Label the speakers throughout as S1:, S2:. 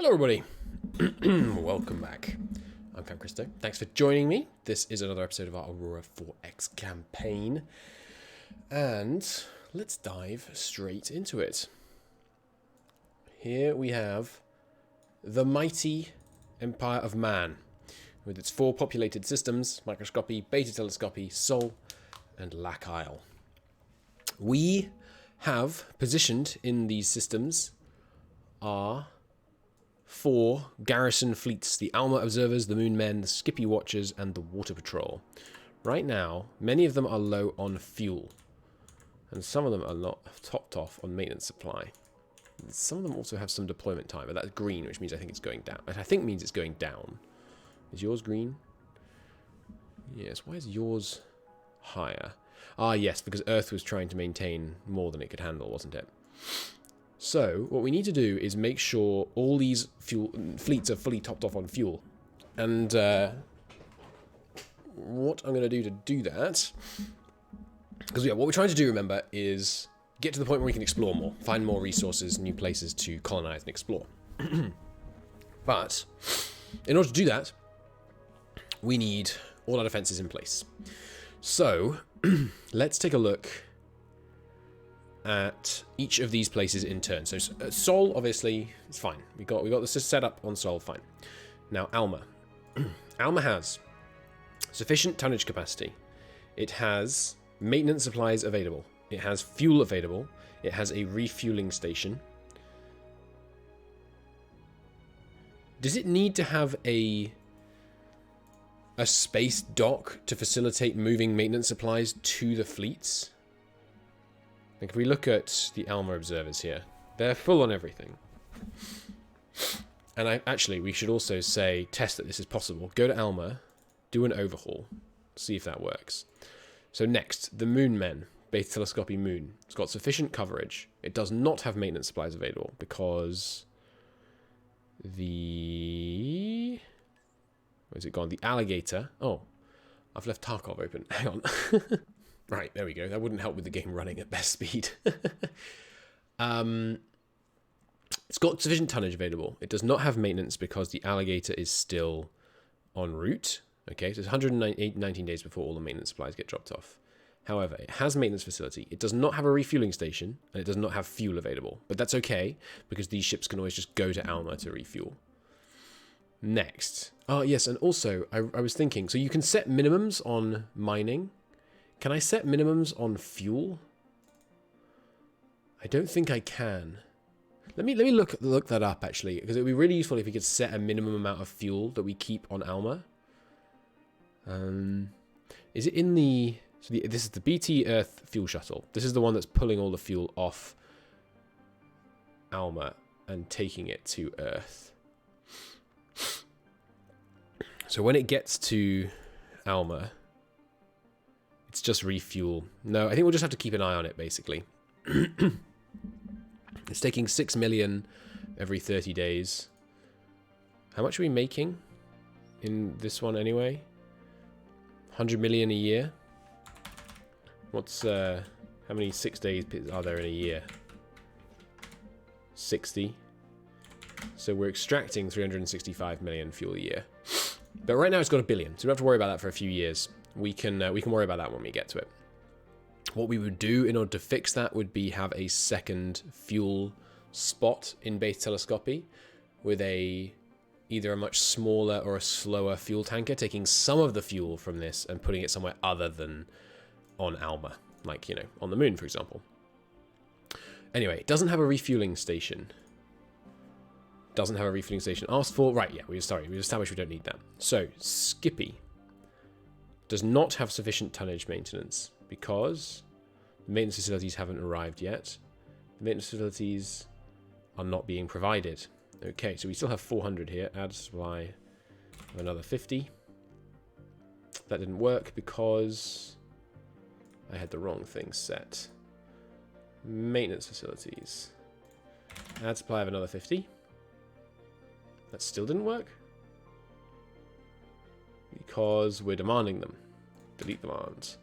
S1: Hello everybody, welcome back. I'm Cam Christo. Thanks for joining me. This is another episode of our Aurora 4X campaign. And let's dive straight into it. Here we have the mighty Empire of Man, with its 4 populated systems: microscopy, beta telescopy, Sol, and Lac Isle. We have positioned in these systems our 4 garrison fleets: the Alma Observers, the Moon Men, the Skippy Watchers, and the Water Patrol. Right now, many of them are low on fuel, and some of them are not topped off on maintenance supply. Some of them also have some deployment time, but that's green, which means I think it's going down. I think means it's going down. Is yours green? Yes, why is yours higher? Ah, yes, because Earth was trying to maintain more than it could handle, wasn't it? So, what we need to do is make sure all these fleets are fully topped off on fuel. And what I'm going to do that... Because yeah, what we're trying to do, remember, is get to the point where we can explore more. Find more resources, new places to colonize and explore. But, in order to do that, we need all our defenses in place. So, let's take a look at each of these places in turn. So Sol, obviously, it's fine. We got this set up on Sol, fine. Now Alma. Alma has sufficient tonnage capacity. It has maintenance supplies available. It has fuel available. It has a refueling station. Does it need to have a space dock to facilitate moving maintenance supplies to the fleets? Like if we look at the Alma Observers here, they're full on everything. And we should also say, test that this is possible. Go to Alma, do an overhaul, see if that works. So next, the Moon Men, Beta Telescopy Moon. It's got sufficient coverage. It does not have maintenance supplies available because the... Where's it gone? The Alligator. Oh, I've left Tarkov open. Hang on. Right, there we go. That wouldn't help with the game running at best speed. It's got sufficient tonnage available. It does not have maintenance because the Alligator is still en route. Okay, so it's 119 days before all the maintenance supplies get dropped off. However, it has maintenance facility. It does not have a refueling station, and it does not have fuel available. But that's okay, because these ships can always just go to Alma to refuel. Next. Oh, yes, and also, I was thinking, so you can set minimums on mining. Can I set minimums on fuel? I don't think I can. Let me look that up, actually, because it would be really useful if we could set a minimum amount of fuel that we keep on Alma. Is it in the... So this is the BT Earth fuel shuttle. This is the one that's pulling all the fuel off Alma and taking it to Earth. So when it gets to Alma... It's just refuel. No, I think we'll just have to keep an eye on it, basically. It's taking 6 million every 30 days. How much are we making in this one anyway? 100 million a year? What's, how many 6 days are there in a year? 60. So we're extracting 365 million fuel a year. But right now it's got 1 billion, so we don't have to worry about that for a few years. We can worry about that when we get to it. What we would do in order to fix that would be have a second fuel spot in beta telescopy with either a much smaller or a slower fuel tanker, taking some of the fuel from this and putting it somewhere other than on Alma, like, you know, on the moon, for example. Anyway, it doesn't have a refueling station. Doesn't have a refueling station. Asked for, right, yeah, we established we don't need that. So, Skippy does not have sufficient tonnage maintenance because the maintenance facilities haven't arrived yet. The maintenance facilities are not being provided. Okay, so we still have 400 here. Add supply of another 50. That didn't work because I had the wrong thing set. Maintenance facilities. Add supply of another 50. That still didn't work. Because we're demanding them. Delete demands.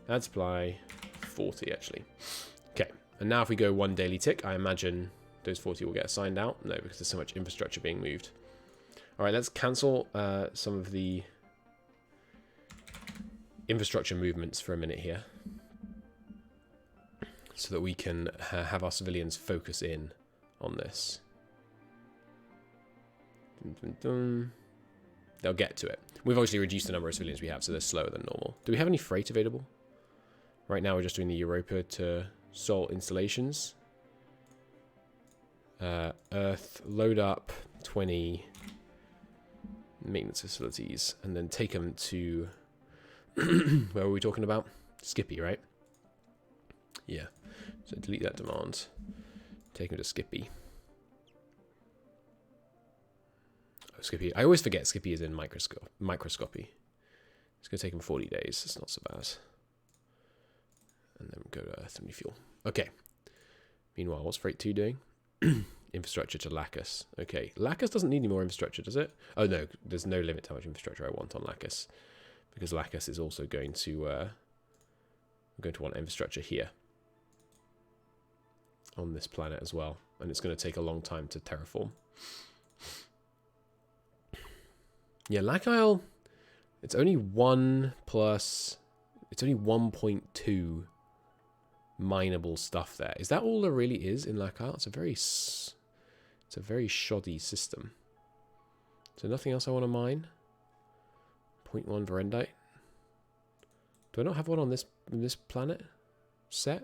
S1: Add supply 40 actually. Okay, and now if we go 1 daily tick, I imagine those 40 will get assigned out? No, because there's so much infrastructure being moved. All right, let's cancel some of the infrastructure movements for a minute here, so that we can have our civilians focus in on this. Dun, dun, dun. They'll get to it. We've obviously reduced the number of civilians we have, so they're slower than normal. Do we have any freight available? Right now we're just doing the Europa to Sol installations. Earth, load up 20 maintenance facilities, and then take them to... where were we talking about? Skippy, right? Yeah. So delete that demand. Take them to Skippy. Oh, Skippy. I always forget Skippy is in microscopy. It's going to take them 40 days. It's not so bad. And then go to Earth and refuel. Okay. Meanwhile, what's Freight 2 doing? Infrastructure to Lacus. Okay. Lacus doesn't need any more infrastructure, does it? Oh, no. There's no limit to how much infrastructure I want on Lacus. Because Lacus is also going to... we're going to want infrastructure here. On this planet as well. And it's going to take a long time to terraform. Yeah, Lac Isle... It's only 1 plus... It's only 1.2 mineable stuff there. Is that all there really is in Lac Isle? It's a very shoddy system. So nothing else I want to mine? 0.1 Verendite. Do I not have one on this planet set?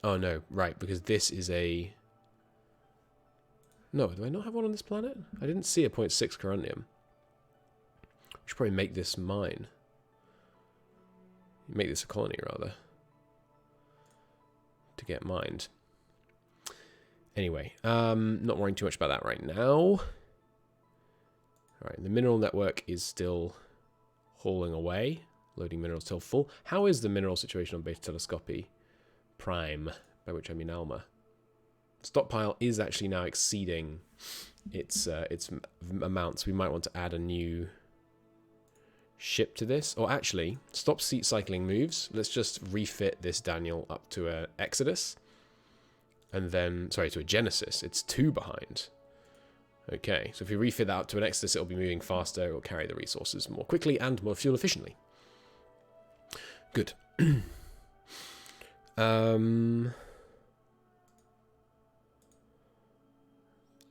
S1: Oh no, right, because this is a... No, do I not have one on this planet? I didn't see a 0.6 corundum. We should probably make this mine. Make this a colony, rather. To get mined. Anyway, not worrying too much about that right now. Alright, the mineral network is still hauling away. Loading minerals till full. How is the mineral situation on Beta Telescopy Prime? By which I mean Alma. Stockpile is actually now exceeding its amounts. We might want to add a new ship to this. Or actually, stop seat cycling moves. Let's just refit this Daniel up to a Exodus. And then, sorry, to a Genesis. It's 2 behind. Okay, so if we refit that up to an Exodus, it'll be moving faster, it'll carry the resources more quickly and more fuel efficiently. Good.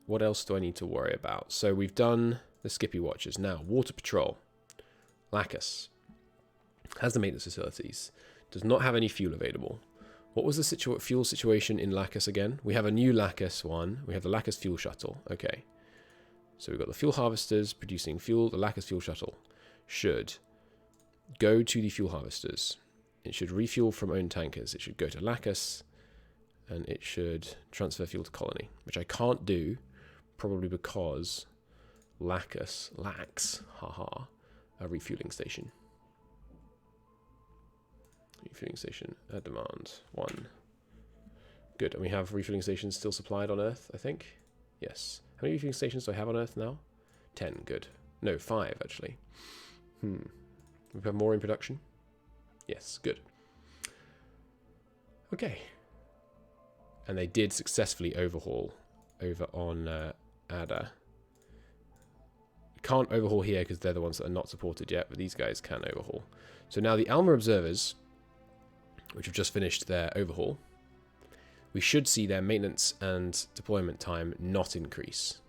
S1: What else do I need to worry about? So we've done the Skippy Watchers. Now, Water Patrol. Lacus. Has the maintenance facilities. Does not have any fuel available. What was the fuel situation in Lacus again? We have a new Lacus one. We have the Lacus Fuel Shuttle. Okay. So we've got the fuel harvesters producing fuel. The Lacus Fuel Shuttle should go to the fuel harvesters. It should refuel from own tankers. It should go to Lacus. And it should transfer fuel to Colony. Which I can't do. Probably because Lacus lacks, haha, a refueling station. Refueling station at demand 1. Good, and we have refueling stations still supplied on Earth, I think. Yes. How many refueling stations do I have on Earth now? 10, good. No, 5 actually. We have more in production? Yes, good. Okay. And they did successfully overhaul over on Ada. Can't overhaul here because they're the ones that are not supported yet, but these guys can overhaul. So now the Alma observers, which have just finished their overhaul, we should see their maintenance and deployment time not increase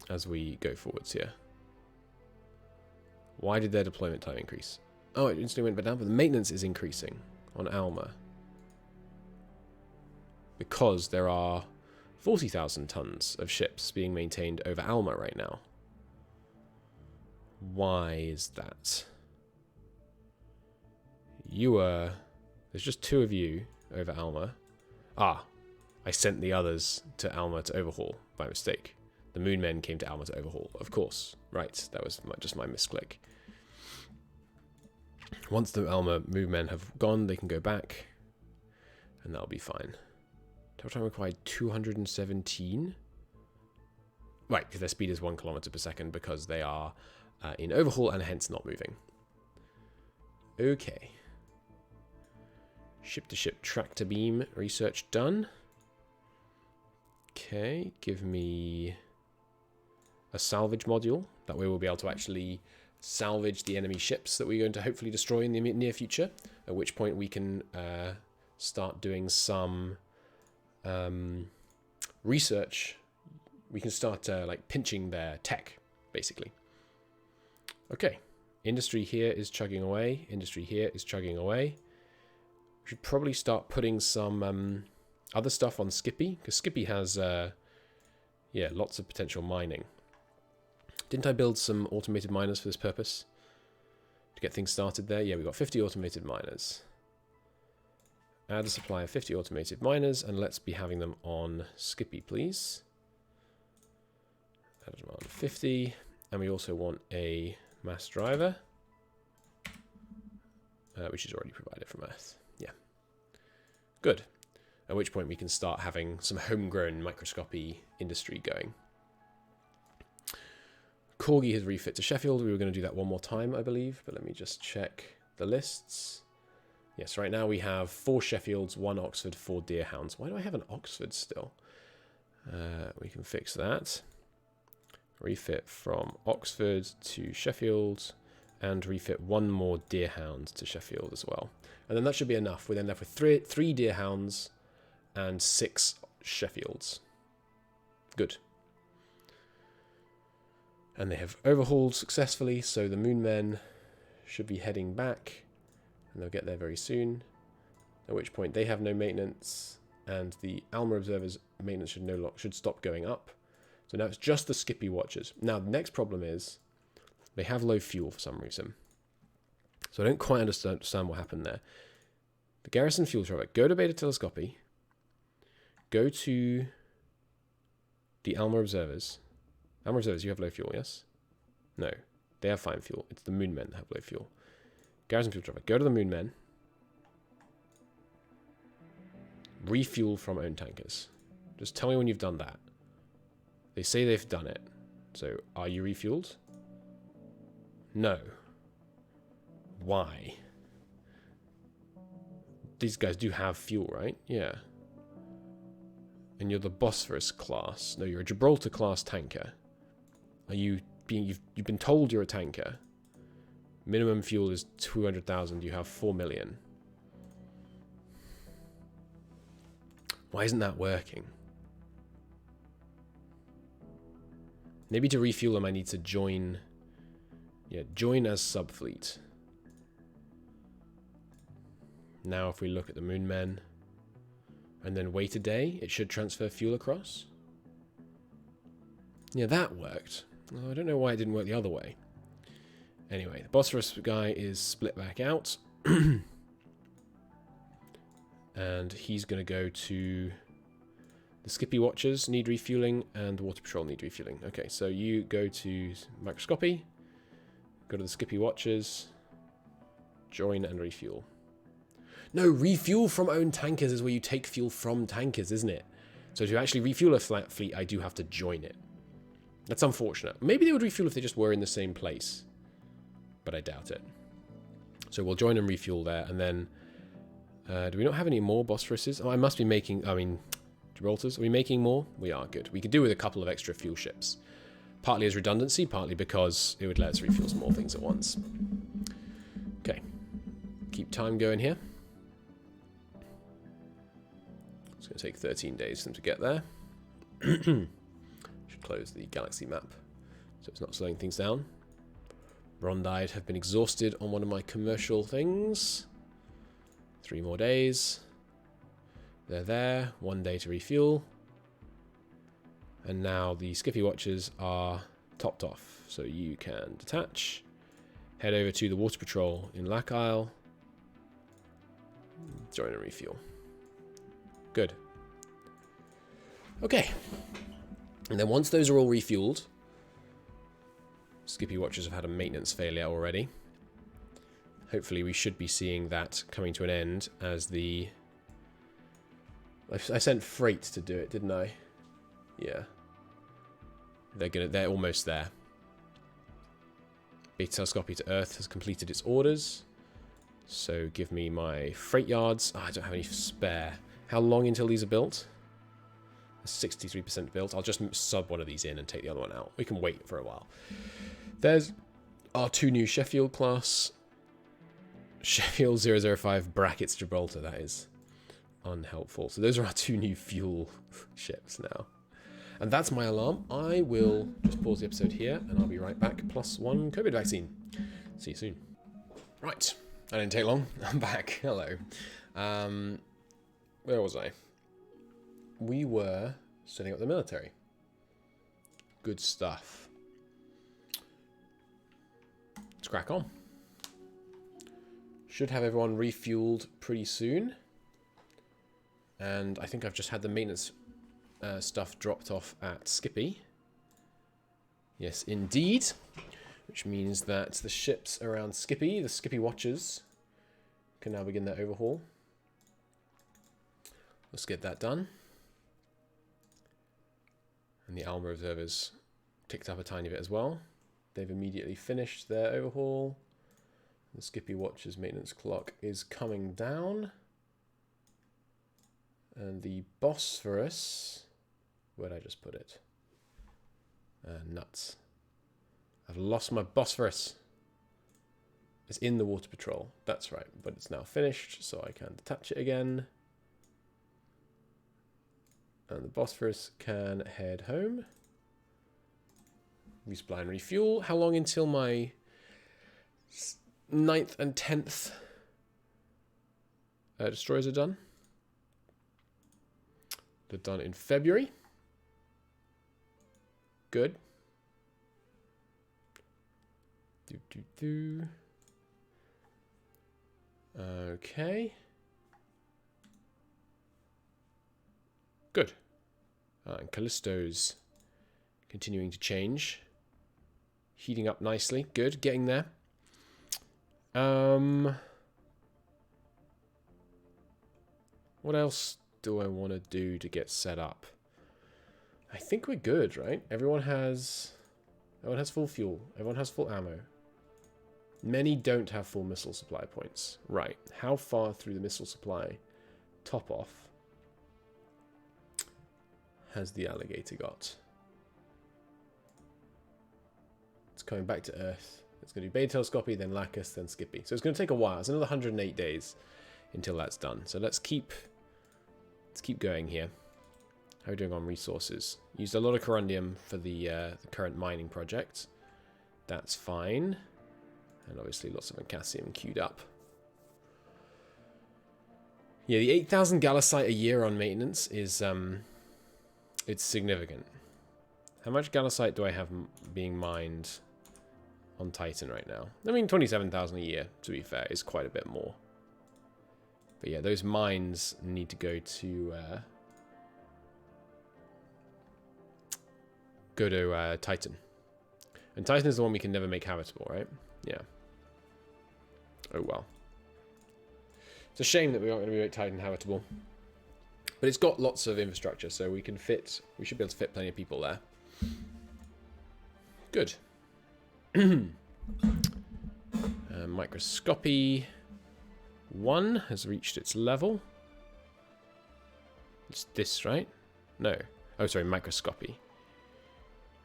S1: as we go forwards here. Why did their deployment time increase? Oh, it instantly went back down, but the maintenance is increasing on Alma because there are 40,000 tons of ships being maintained over Alma right now. Why is that? There's just 2 of you over Alma. Ah, I sent the others to Alma to overhaul by mistake. The Moon Men came to Alma to overhaul, of course. Right, that was just my misclick. Once the Alma Moon Men have gone, they can go back, and that'll be fine. Total time required 217. Right, because their speed is 1 kilometer per second because they are in overhaul and hence not moving. Okay. Ship-to-ship tractor beam research done. Okay, give me a salvage module. That way we'll be able to actually salvage the enemy ships that we're going to hopefully destroy in the near future, at which point we can start doing some research. We can start like pinching their tech, basically. Okay, industry here is chugging away. Industry here is chugging away. We should probably start putting some other stuff on Skippy, because Skippy has, yeah, lots of potential mining. Didn't I build some automated miners for this purpose? To get things started there? Yeah, we've got 50 automated miners. Add a supply of 50 automated miners, and let's be having them on Skippy, please. Add them on 50. And we also want a mass driver, which is already provided from Earth. Yeah. Good. At which point we can start having some homegrown microscopy industry going. Corgi has refit to Sheffield. We were going to do that one more time, I believe, but let me just check the lists. Yes, right now we have 4 Sheffields, 1 Oxford, 4 Deerhounds. Why do I have an Oxford still? We can fix that. Refit from Oxford to Sheffield, and refit 1 more Deerhound to Sheffield as well. And then that should be enough. We're then left with 3 Deerhounds and 6 Sheffields. Good. And they have overhauled successfully, so the Moonmen should be heading back, and they'll get there very soon, at which point they have no maintenance, and the Alma Observer's maintenance should stop going up. So now it's just the Skippy Watchers. Now, the next problem is they have low fuel for some reason. So I don't quite understand what happened there. The Garrison Fuel Driver, go to Beta Telescopy, go to the Alma Observers. Alma Observers, you have low fuel, yes? No, they have fine fuel. It's the Moonmen that have low fuel. Garrison Fuel Driver, go to the Moonmen. Refuel from own tankers. Just tell me when you've done that. They say they've done it. So, are you refueled? No. Why? These guys do have fuel, right? Yeah. And you're the Bosphorus class. No, you're a Gibraltar class tanker. Are you being... You've been told you're a tanker. Minimum fuel is 200,000. You have 4 million. Why isn't that working? Maybe to refuel them I need to join... Yeah, join as subfleet. Now if we look at the Moonmen and then wait a day, it should transfer fuel across. Yeah, that worked. Well, I don't know why it didn't work the other way. Anyway, the Bosphorus guy is split back out. And he's going to go to... The Skippy Watchers need refueling, and the Water Patrol need refueling. Okay, so you go to Microscopy, go to the Skippy Watchers, join and refuel. No, refuel from own tankers is where you take fuel from tankers, isn't it? So to actually refuel a flat fleet, I do have to join it. That's unfortunate. Maybe they would refuel if they just were in the same place, but I doubt it. So we'll join and refuel there, and then... do we not have any more Bosphorus's? Oh, I must be making... I mean... Gibraltars. Are we making more? We are. Good. We could do with a couple of extra fuel ships. Partly as redundancy, partly because it would let us refuel some more things at once. Okay. Keep time going here. It's going to take 13 days for them to get there. Should close the galaxy map so it's not slowing things down. Rondide have been exhausted on one of my commercial things. 3 more days. They're there. 1 day to refuel. And now the Skippy Watchers are topped off. So you can detach. Head over to the Water Patrol in Lac Isle. Join and refuel. Good. Okay. And then once those are all refueled, Skippy Watchers have had a maintenance failure already. Hopefully we should be seeing that coming to an end as the... I sent freight to do it, didn't I? Yeah. They're almost there. Beta Telescopy to Earth has completed its orders. So give me my freight yards. Oh, I don't have any spare. How long until these are built? 63% built. I'll just sub one of these in and take the other one out. We can wait for a while. There's our 2 new Sheffield class. Sheffield 005 brackets Gibraltar. That is unhelpful. So those are our 2 new fuel ships now. And that's my alarm. I will just pause the episode here and I'll be right back. +1 COVID vaccine. See you soon. Right. That didn't take long. I'm back. Hello. Where was I? We were setting up the military. Good stuff. Let's crack on. Should have everyone refueled pretty soon. And I think I've just had the maintenance stuff dropped off at Skippy. Yes, indeed. Which means that the ships around Skippy, the Skippy Watchers, can now begin their overhaul. Let's get that done. And the Alma Observers ticked up a tiny bit as well. They've immediately finished their overhaul. The Skippy Watchers maintenance clock is coming down. And the Bosphorus... Where'd I just put it? Nuts. I've lost my Bosphorus. It's in the water patrol. That's right. But it's now finished, so I can detach it again. And the Bosphorus can head home. Resupply and refuel. How long until my 9th and 10th destroyers are done? They're done in February. Good. Okay. Good. And Callisto's continuing to change. Heating up nicely. Good. Getting there. What else do I want to do to get set up? I think we're good, right? Everyone has full fuel. Everyone has full ammo. Many don't have full missile supply points. Right. How far through the missile supply top off has the Alligator got? It's coming back to Earth. It's going to do Beta Telescopy, then Lacus, then Skippy. So it's going to take a while. It's another 108 days until that's done. So let's keep going here. How are we doing on resources? Used a lot of corundium for the current mining project. That's fine. And obviously lots of Ancasium queued up. Yeah, the 8,000 Gallicite a year on maintenance is it's significant. How much Gallicite do I have being mined on Titan right now? I mean, 27,000 a year, to be fair, is quite a bit more. But yeah, those mines need to go to Titan. And Titan is the one we can never make habitable, right? Yeah. Oh well. It's a shame that we aren't going to make Titan habitable. But it's got lots of infrastructure, so we should be able to fit plenty of people there. Good. Microscopy 1 has reached its level. It's this, right? No. Oh, sorry, microscopy.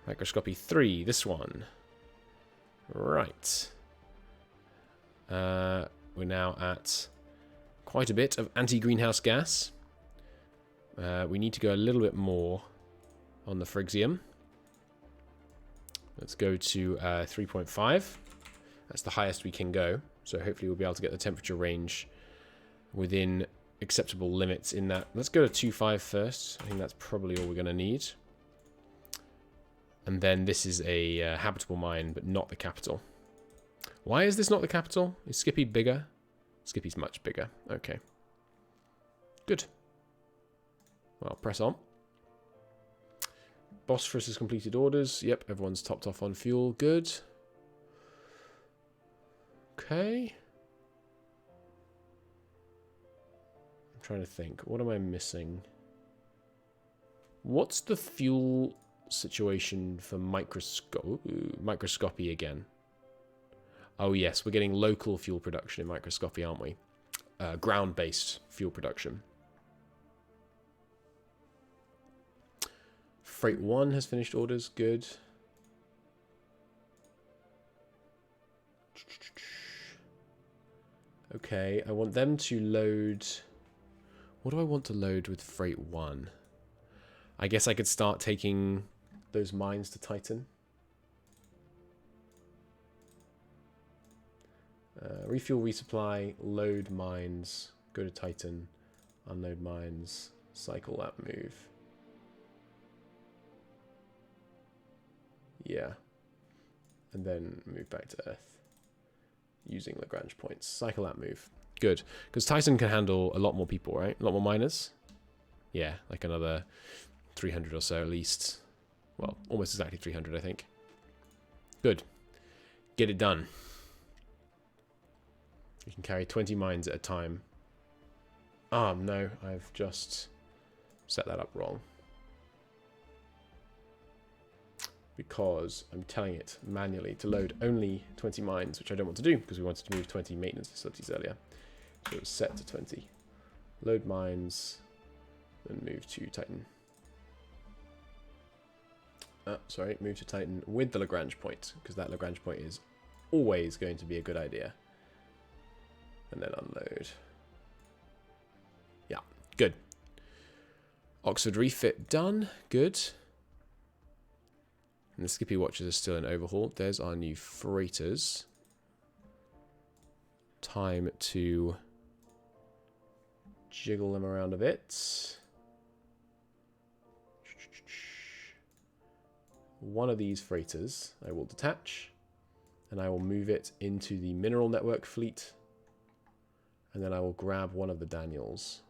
S1: Microscopy 3, this one. Right. We're now at quite a bit of anti-greenhouse gas. We need to go a little bit more on the Phrygium. Let's go to 3.5. That's the highest we can go. So hopefully we'll be able to get the temperature range within acceptable limits in that. Let's go to 2.5 first. I think that's probably all we're going to need. And then this is a habitable mine, but not the capital. Why is this not the capital? Is Skippy bigger? Skippy's much bigger. Okay. Good. Well, press on. Bosphorus has completed orders. Yep, everyone's topped off on fuel. Good. Okay. I'm trying to think. What am I missing? What's the fuel situation for microscopy again? Oh yes, we're getting local fuel production in microscopy, aren't we? Ground-based fuel production. Freight 1 has finished orders. Good. Okay, I want them to load... What do I want to load with Freight 1? I guess I could start taking those mines to Titan. Refuel, resupply, load mines, go to Titan, unload mines, cycle that move. Yeah. And then move back to Earth using Lagrange points. Cycle that move. Good. Because Titan can handle a lot more people, right? A lot more miners. Yeah, like another 300 or so at least. Well, almost exactly 300, I think. Good. Get it done. You can carry 20 mines at a time. No, I've just set that up wrong. Because I'm telling it manually to load only 20 mines, which I don't want to do because we wanted to move 20 maintenance facilities earlier. So it was set to 20. Load mines, then move to Titan. Sorry, move to Titan with the Lagrange point, because that Lagrange point is always going to be a good idea. And then unload. Yeah, good. Oxford refit done. Good. And the Skippy watches are still in overhaul. There's our new freighters. Time to jiggle them around a bit. One of these freighters I will detach, and I will move it into the mineral network fleet. And then I will grab one of the Daniels,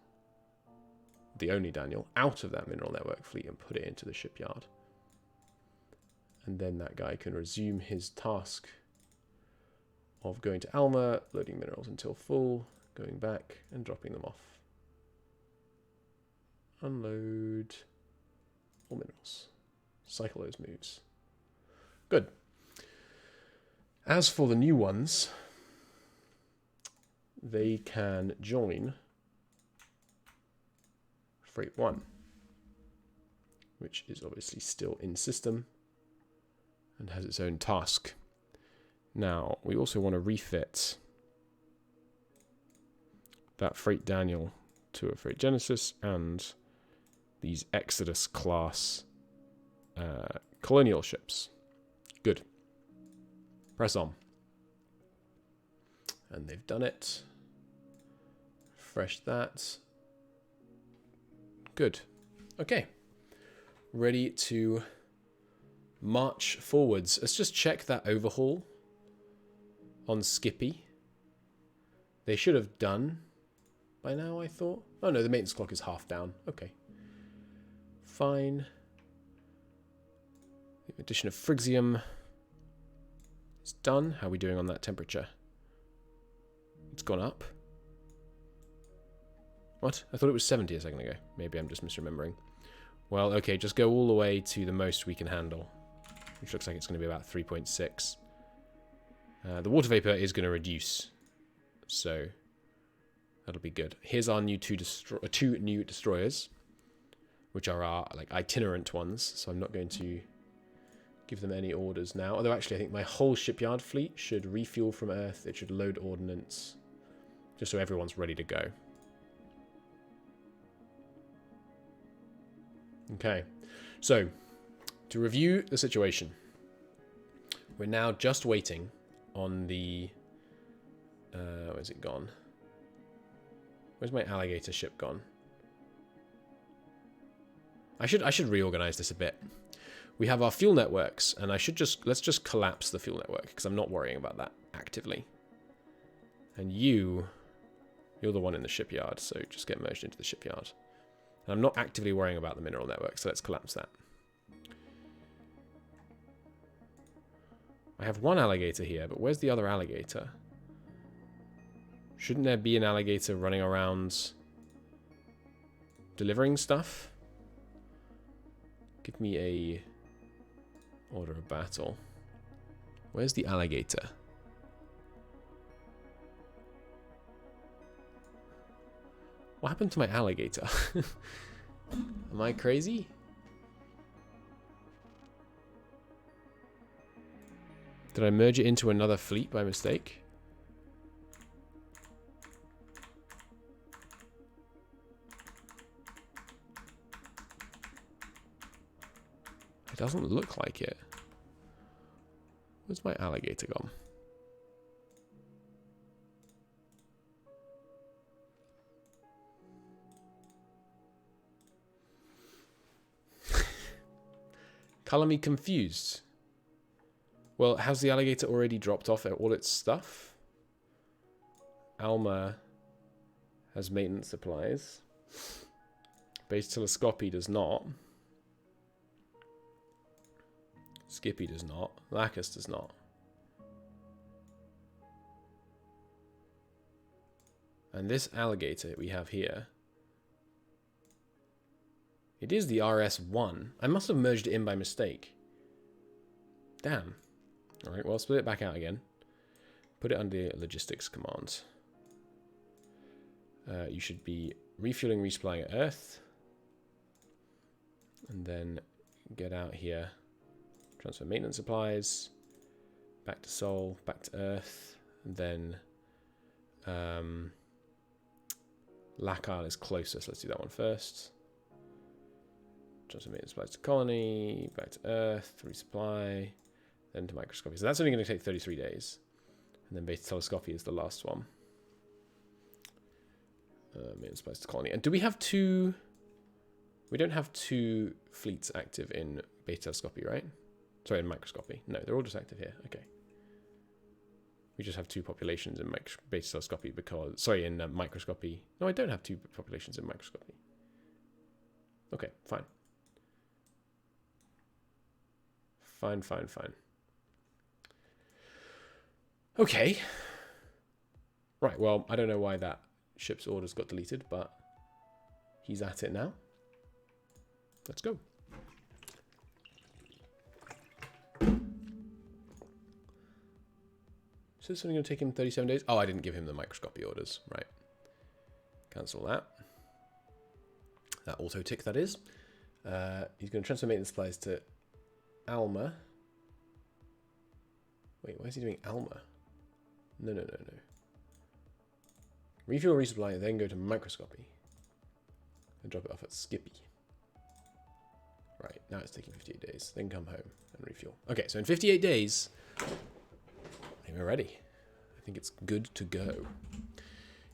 S1: the only Daniel, out of that mineral network fleet and put it into the shipyard. And then that guy can resume his task of going to Alma, loading minerals until full, going back and dropping them off. Unload all minerals. Cycle those moves. Good. As for the new ones, they can join Freight 1, which is obviously still in system and has its own task. Now, we also want to refit that Freight Daniel to a Freight Genesis and these Exodus class colonial ships. Good. Press on. And they've done it. Refresh that. Good. Okay. Ready to march forwards. Let's just check that overhaul on Skippy. They should have done by now, I thought. Oh no, the maintenance clock is half down. Okay. Fine. The addition of Phrygium is done. How are we doing on that temperature? It's gone up. What? I thought it was 70 a second ago. Maybe I'm just misremembering. Well, okay, just go all the way to the most we can handle, which looks like it's going to be about 3.6. The water vapor is going to reduce, so that'll be good. Here's our new two new destroyers, which are our like itinerant ones. So I'm not going to give them any orders now. Although actually, I think my whole shipyard fleet should refuel from Earth. It should load ordnance, just so everyone's ready to go. Okay, so to review the situation, we're now just waiting on the where's it gone? Where's my alligator ship gone? I should reorganize this a bit. We have our fuel networks, and let's just collapse the fuel network because I'm not worrying about that actively. And you're the one in the shipyard, so just get merged into the shipyard. And I'm not actively worrying about the mineral network, so let's collapse that. I have one alligator here, but where's the other alligator? Shouldn't there be an alligator running around delivering stuff? Give me a order of battle. Where's the alligator? What happened to my alligator? Am I crazy? Did I merge it into another fleet by mistake? It doesn't look like it. Where's my alligator gone? Color me confused. Well, has the alligator already dropped off all its stuff? Alma has maintenance supplies. Base telescopy does not. Skippy does not. Lacus does not. And this alligator we have here, it is the RS1. I must have merged it in by mistake. Damn. Alright, well, split it back out again. Put it under logistics command. You should be refueling, resupplying at Earth. And then get out here. Transfer maintenance supplies. Back to Sol, back to Earth. And then Lacal is closest. Let's do that one first. Transfer maintenance supplies to colony, back to Earth, resupply, then to microscopy. So that's only going to take 33 days. And then beta telescopy is the last one. Maintenance supplies to colony. And do we have two... We don't have two fleets active in beta telescopy, right? Sorry, in microscopy. No, they're all just active here. Okay. We just have two populations in beta telescopy because... Sorry, in microscopy. No, I don't have two populations in microscopy. Okay, fine. Fine. Okay. Right, well, I don't know why that ship's orders got deleted, but he's at it now. Let's go. So this is only going to take him 37 days. Oh, I didn't give him the microscopy orders. Right. Cancel that. That auto tick, that is. He's going to transfer maintenance supplies to Alma. Wait, why is he doing Alma? No. Refuel, resupply, then go to microscopy. And drop it off at Skippy. Right, now it's taking 58 days. Then come home and refuel. Okay, so in 58 days, I think we're ready. I think it's good to go.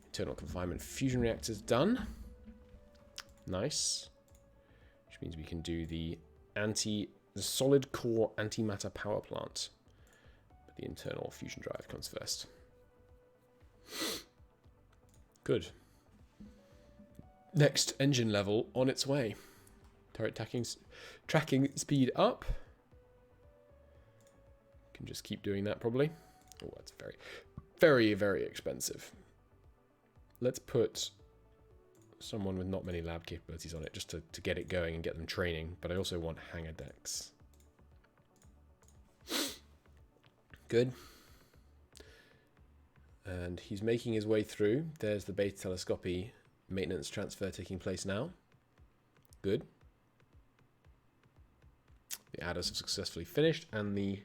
S1: Internal confinement fusion reactors done. Nice. Which means we can do the solid core antimatter power plant. But the internal fusion drive comes first. Good. Next engine level on its way. Turret tracking speed up. Can just keep doing that probably. Oh, that's very expensive. Let's put someone with not many lab capabilities on it just to get it going and get them training, but I also want hangar decks. Good. And he's making his way through. There's the beta telescopy maintenance transfer taking place now. Good. The adders have successfully finished and the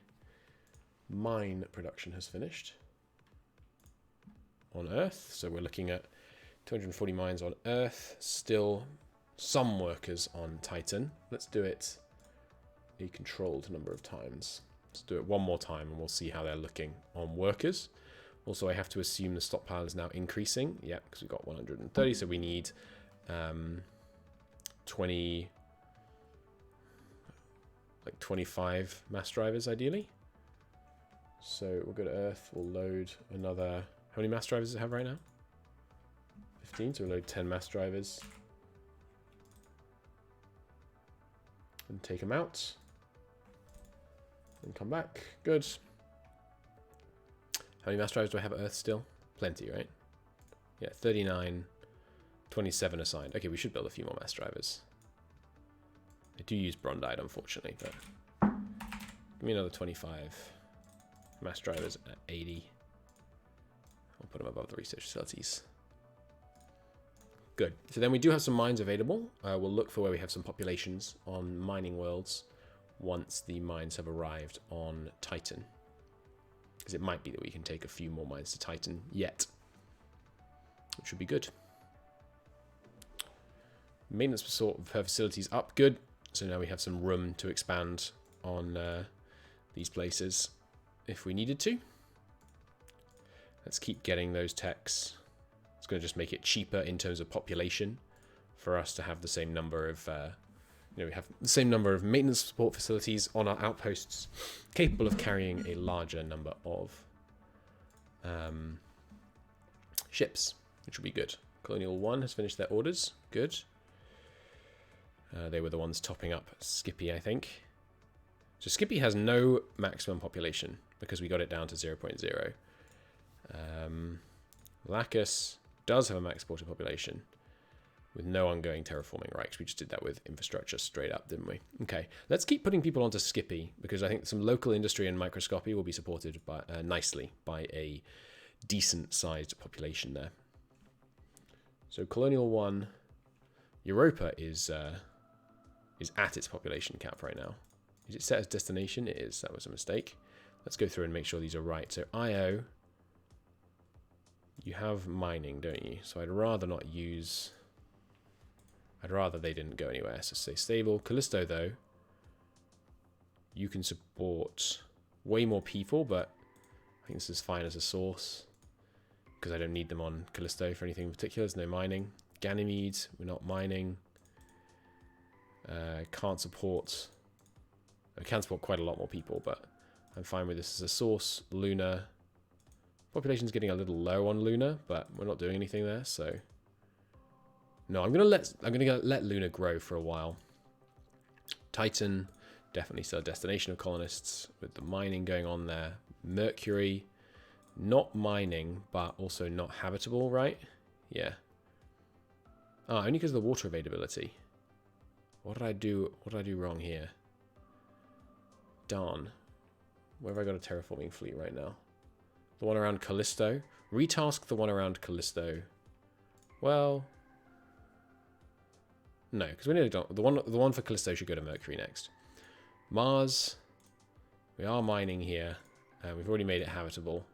S1: mine production has finished on Earth. So we're looking at 240 mines on Earth, still some workers on Titan. Let's do it a controlled number of times. Let's do it one more time and we'll see how they're looking on workers. Also, I have to assume the stockpile is now increasing. Yeah, because we've got 130, so we need 25 mass drivers ideally. So we'll go to Earth, we'll load another... How many mass drivers does it have right now? 15, so we'll load 10 mass drivers. And take them out. And come back. Good. How many mass drivers do I have at Earth still? Plenty, right? Yeah, 39, 27 assigned. Okay, we should build a few more mass drivers. I do use Brondite, unfortunately, but give me another 25 mass drivers at 80. I'll put them above the research facilities. Good. So then we do have some mines available. We'll look for where we have some populations on mining worlds once the mines have arrived on Titan. Because it might be that we can take a few more mines to Titan yet, which would be good. Maintenance per facilities up. Good. So now we have some room to expand on these places if we needed to. Let's keep getting those techs. It's going to just make it cheaper in terms of population for us to have the same number of, we have the same number of maintenance support facilities on our outposts, capable of carrying a larger number of ships, which will be good. Colonial 1 has finished their orders. Good. They were the ones topping up Skippy, I think. So Skippy has no maximum population because we got it down to 0.0. Lacus does have a max supported population with no ongoing terraforming, right? Because we just did that with infrastructure straight up, didn't we? Okay, let's keep putting people onto Skippy because I think some local industry and microscopy will be supported by, nicely by a decent-sized population there. So Colonial 1, Europa is at its population cap right now. Is it set as destination? It is. That was a mistake. Let's go through and make sure these are right. So IO, you have mining, don't you? So I'd rather not use... I'd rather they didn't go anywhere. So stay stable. Callisto, though, you can support way more people, but I think this is fine as a source because I don't need them on Callisto for anything in particular. There's no mining. Ganymede, we're not mining. Can't support... I can support quite a lot more people, but I'm fine with this as a source. Luna... Population's getting a little low on Luna, but we're not doing anything there, so... No, I'm gonna let Luna grow for a while. Titan, definitely still a destination of colonists, with the mining going on there. Mercury, not mining, but also not habitable, right? Yeah. Ah, only because of the water availability. What did I do wrong here? Darn. Where have I got a terraforming fleet right now? The one around Callisto. Retask the one around Callisto. Well, no, because we nearly done. The one for Callisto should go to Mercury next. Mars. We are mining here. We've already made it habitable.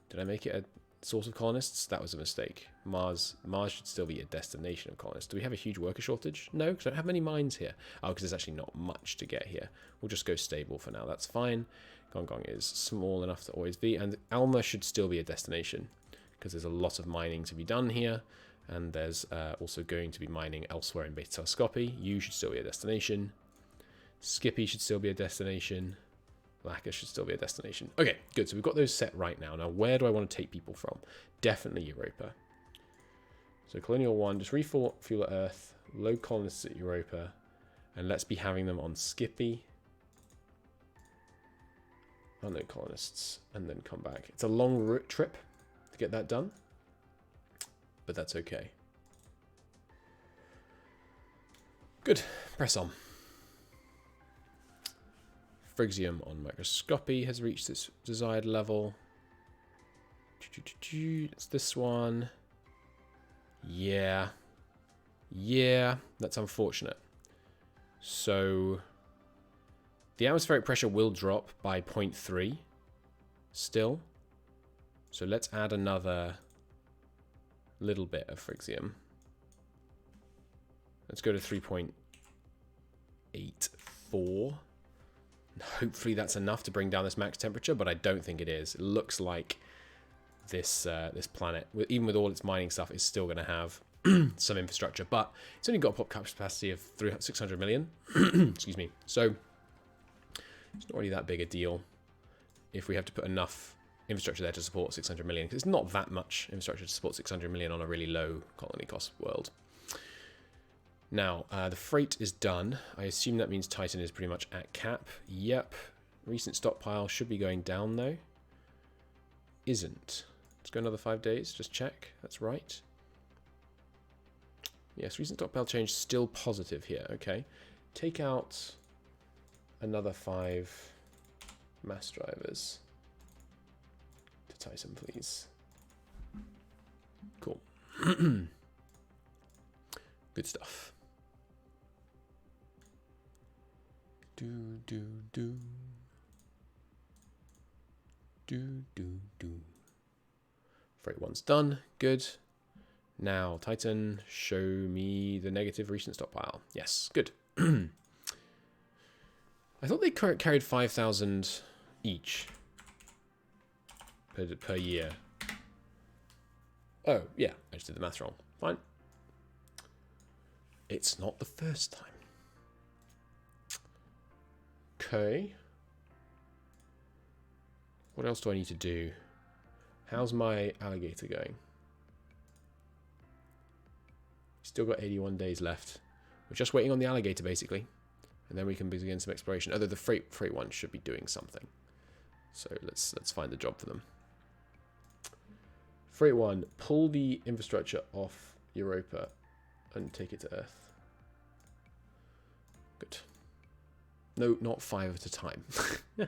S1: Did I make it a source of colonists? That was a mistake. Mars should still be a destination of colonists. Do we have a huge worker shortage? No, because I don't have many mines here. Oh, because there's actually not much to get here. We'll just go stable for now. That's fine. Gong Gong is small enough to always be. And Alma should still be a destination because there's a lot of mining to be done here. And there's also going to be mining elsewhere in Beta Telescopy. U should still be a destination. Skippy should still be a destination. Lacus should still be a destination. Okay, good. So we've got those set right now. Now, where do I want to take people from? Definitely Europa. So Colonial 1, just refuel at Earth. Low colonists at Europa. And let's be having them on Skippy. Unknown colonists. And then come back. It's a long route trip to get that done. But that's okay. Good. Press on. Phrygium on microscopy has reached its desired level. It's this one. Yeah. Yeah, that's unfortunate. So the atmospheric pressure will drop by 0.3 still. So let's add another little bit of Phrygium. Let's go to 3.84. Hopefully that's enough to bring down this max temperature, but I don't think it is. It looks like this this planet, even with all its mining stuff, is still going to have some infrastructure, but it's only got a pop capacity of 600 million. Excuse me. So it's not really that big a deal if we have to put enough infrastructure there to support 600 million, because it's not that much infrastructure to support 600 million on a really low colony cost world. Now, the freight is done. I assume that means Titan is pretty much at cap. Yep. Recent stockpile should be going down, though. Isn't. Let's go another 5 days. Just check. That's right. Yes, recent stockpile change still positive here. Okay. Take out another 5 mass drivers to Titan, please. Cool. Good stuff. Do, do, do. Do, do, do. Freight 1's done. Good. Now, Titan, show me the negative recent stockpile. Yes, good. I thought they carried 5,000 each per year. Oh, yeah, I just did the math wrong. Fine. It's not the first time. Okay. What else do I need to do? How's my alligator going? Still got 81 days left. We're just waiting on the alligator, basically. And then we can begin some exploration. Although the freight one should be doing something. So let's find the job for them. Freight 1, pull the infrastructure off Europa and take it to Earth. Good. No, not 5 at a time. Okay,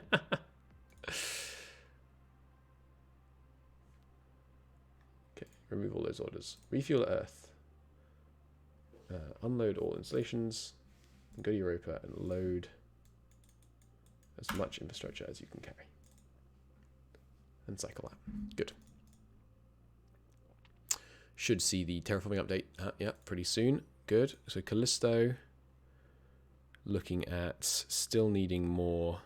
S1: remove all those orders. Refuel Earth. Unload all installations. Go to Europa and load as much infrastructure as you can carry. And cycle that. Good. Should see the terraforming update, yeah, pretty soon. Good. So Callisto, looking at still needing more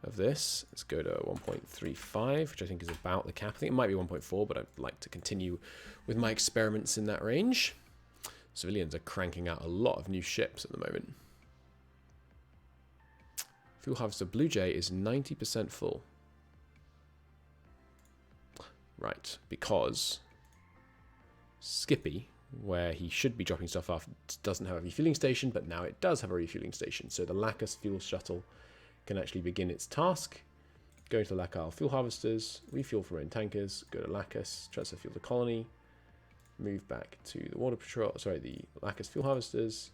S1: of this. Let's go to 1.35, which I think is about the cap. I think it might be 1.4, but I'd like to continue with my experiments in that range. Civilians are cranking out a lot of new ships at the moment. Fuel harvester Blue Jay is 90% full. Right, because Skippy, where he should be dropping stuff off, doesn't have a refueling station, but now it does have a refueling station. So the Lacus fuel shuttle can actually begin its task. Go to the Lacal fuel harvesters, refuel from own tankers, go to Lacus, transfer fuel to colony, move back to the water patrol, sorry, the Lacus fuel harvesters,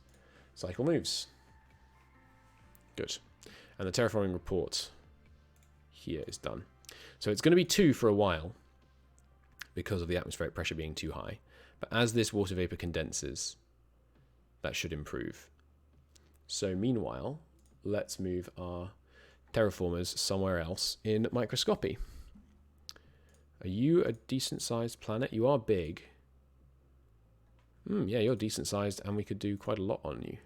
S1: cycle moves. Good. And the terraforming report here is done. So it's going to be 2 for a while because of the atmospheric pressure being too high. But as this water vapor condenses, that should improve. So meanwhile, let's move our terraformers somewhere else in microscopy. Are you a decent sized planet? You are big. Yeah, you're decent sized and we could do quite a lot on you.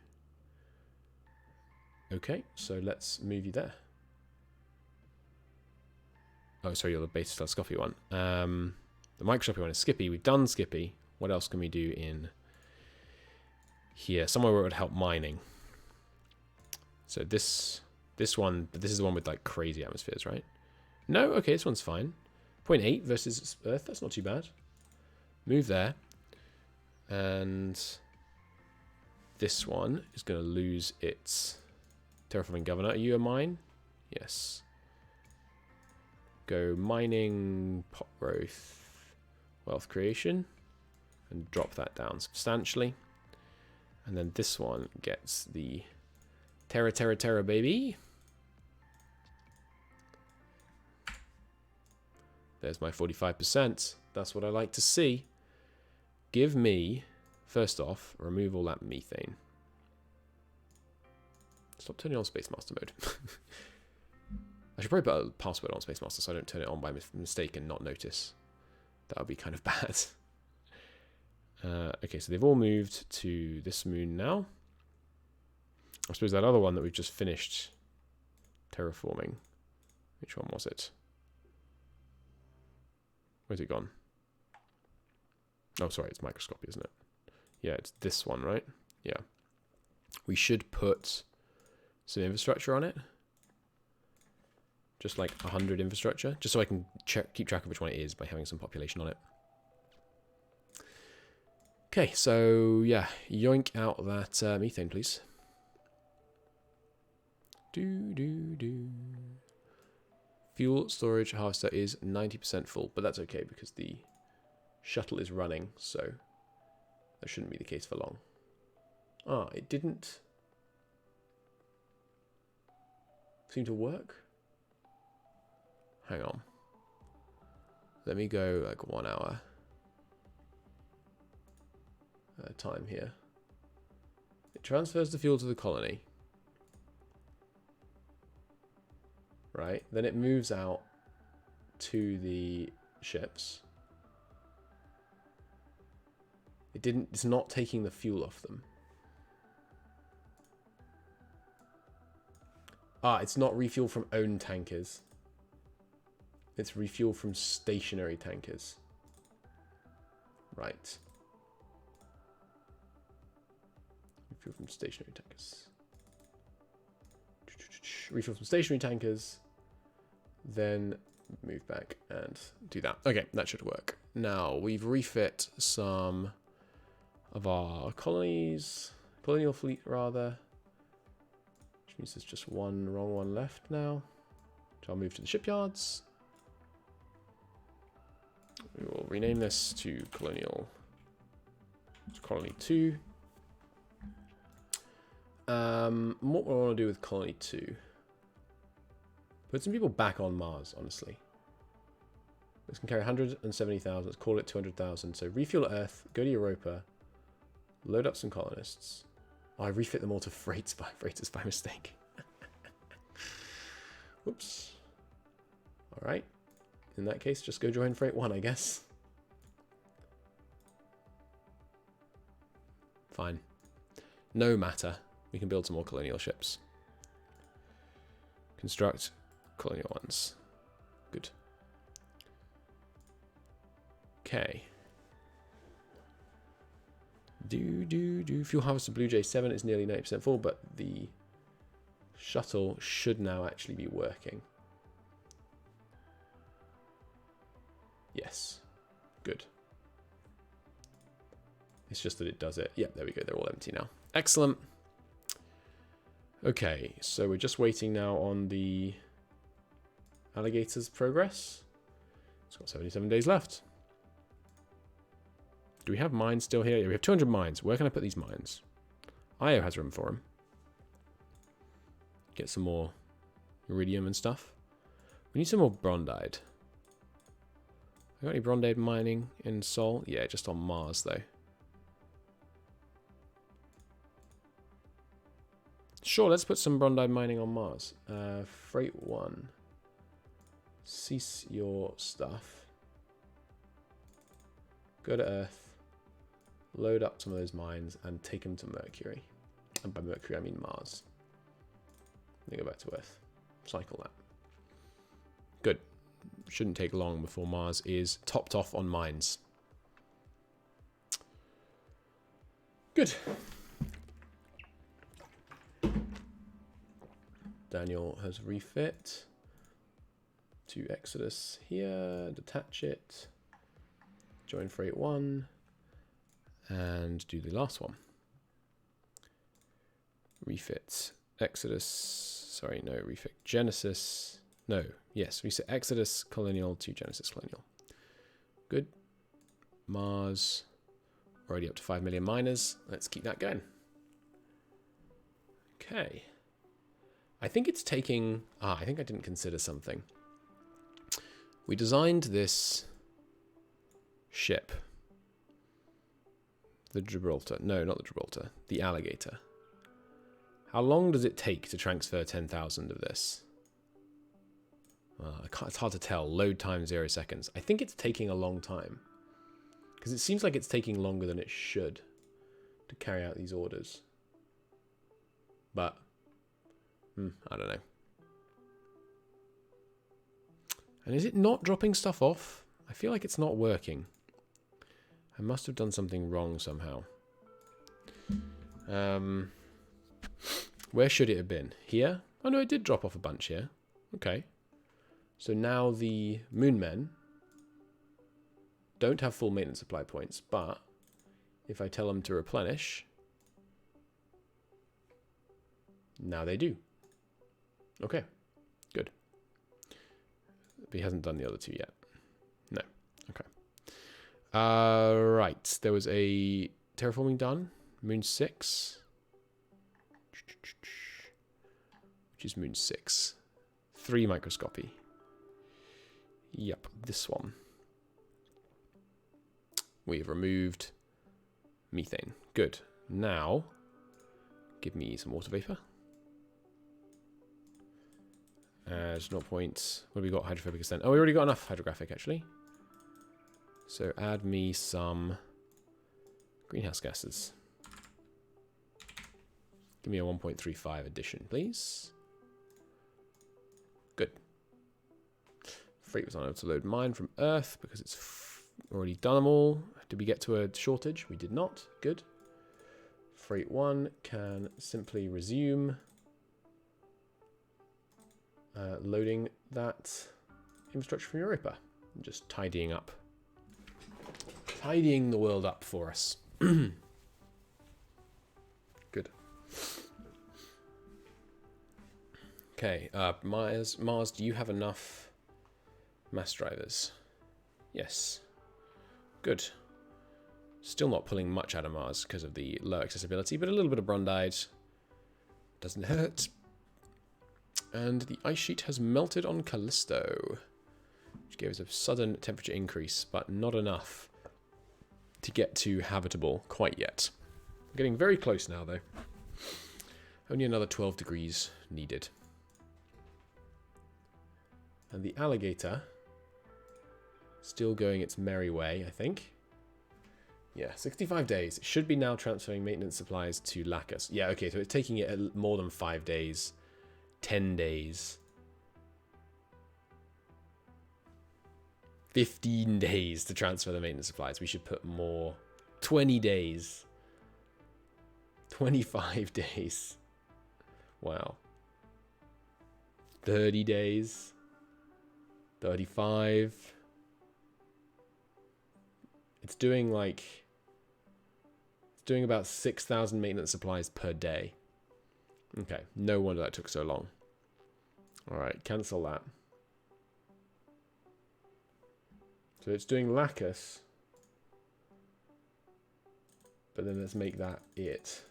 S1: Okay, so let's move you there. Oh, sorry, you're the beta telescopy one. The microscopy one is Skippy. We've done Skippy. What else can we do in here? Somewhere where it would help mining. So this one, but this is the one with like crazy atmospheres, right? No, okay, this one's fine. 0.8 versus Earth, that's not too bad. Move there. And this one is going to lose its terraforming governor. Are you a mine? Yes. Go mining, pot growth, wealth creation, and drop that down substantially. And then this one gets the Terra baby. There's my 45%. That's what I like to see. Give me, first off, remove all that methane. Stop turning on Space Master mode. I should probably put a password on Space Master so I don't turn it on by mistake and not notice. That would be kind of bad. Okay, so they've all moved to this moon now. I suppose that other one that we've just finished terraforming. Which one was it? Where's it gone? Oh, sorry, it's microscopy, isn't it? Yeah, it's this one, right? Yeah. We should put some infrastructure on it. Just like 100 infrastructure, just so I can keep track of which one it is by having some population on it. Okay, so yeah, yoink out that methane, please. Fuel storage harvester is 90% full, but that's okay because the shuttle is running, so that shouldn't be the case for long. Ah, it didn't seem to work. Hang on. Let me go like 1 hour time here. It transfers the fuel to the colony. Right? Then it moves out to the ships. It's not taking the fuel off them. Ah, it's not refuel from own tankers. It's refuel from stationary tankers. Right. Refuel from stationary tankers. Refuel from stationary tankers. Then move back and do that. Okay, that should work. Now, we've refit some of our colonial fleet rather. Which means there's just one wrong one left now. So I'll move to the shipyards. We will rename this to Colony 2. What do I want to do with Colony 2? Put some people back on Mars, honestly. This can carry 170,000. Let's call it 200,000. So refuel Earth, go to Europa, load up some colonists. Oh, I refit them all to freighters by mistake. Whoops. Alright. In that case, just go join Freight 1, I guess. Fine. No matter. We can build some more colonial ships. Construct colonial ones. Good. Okay. Fuel harvester Blue Jay 7 is nearly 90% full, but the shuttle should now actually be working. Yes. Good. It's just that it does it. Yep, there we go. They're all empty now. Excellent. Okay, so we're just waiting now on the alligator's progress. It's got 77 days left. Do we have mines still here? Yeah, we have 200 mines. Where can I put these mines? Io has room for them. Get some more iridium and stuff. We need some more brondide. Got any brondide mining in Sol? Yeah, just on Mars though. Sure, let's put some brondide mining on Mars. Freight 1. Cease your stuff. Go to Earth. Load up some of those mines and take them to Mercury. And by Mercury, I mean Mars. Then go back to Earth. Cycle that. Good. Shouldn't take long before Mars is topped off on mines. Good. Daniel has refit to Exodus here. Detach it. Join Freight 1. And do the last one. Refit Exodus. Sorry, no, refit Genesis. No, yes, reset Exodus Colonial to Genesis Colonial. Good. Mars. Already up to 5 million miners. Let's keep that going. Okay. I think it's taking... I think I didn't consider something. We designed this ship. The Gibraltar. No, not the Gibraltar. The Alligator. How long does it take to transfer 10,000 of this? It's hard to tell. Load time 0 seconds. I think it's taking a long time. Because it seems like it's taking longer than it should to carry out these orders. But, I don't know. And is it not dropping stuff off? I feel like it's not working. I must have done something wrong somehow. Where should it have been? Here? Oh no, it did drop off a bunch here. Okay. So now the Moonmen don't have full maintenance supply points, but if I tell them to replenish, now they do. Okay, good. But he hasn't done the other two yet. No. Okay. Right. There was a terraforming done. Moon 6. Which is Moon 6. 3 microscopy. Yep, this one. We have removed methane. Good. Now, Give me some water vapor. Add 0. What have we got? Hydrophobic ascent. Oh, we already got enough hydrographic, actually. So add me some greenhouse gases. Give me a 1.35 addition, please. Good. Freight was unable to load mine from Earth because it's already done them all. Did we get to a shortage? We did not. Good. Freight 1 can simply resume loading that infrastructure from Europa. Just tidying the world up for us. Good. Okay, Mars, do you have enough mass drivers? Yes. Good. Still not pulling much out of Mars because of the low accessibility, but a little bit of Brundide doesn't hurt. And the ice sheet has melted on Callisto, which gave us a sudden temperature increase, but not enough to get to habitable quite yet. We're getting very close now, though. Only another 12 degrees needed. And the alligator, still going its merry way, I think. Yeah, 65 days. It should be now transferring maintenance supplies to Lacus. Yeah, okay, so it's taking it more than 5 days. 10 days. 15 days to transfer the maintenance supplies. We should put more. 20 days. 25 days. Wow. 30 days. 35. It's doing like... It's doing about 6,000 maintenance supplies per day. Okay, no wonder that took so long. Alright, cancel that. So it's doing Lacus. But then let's make that it.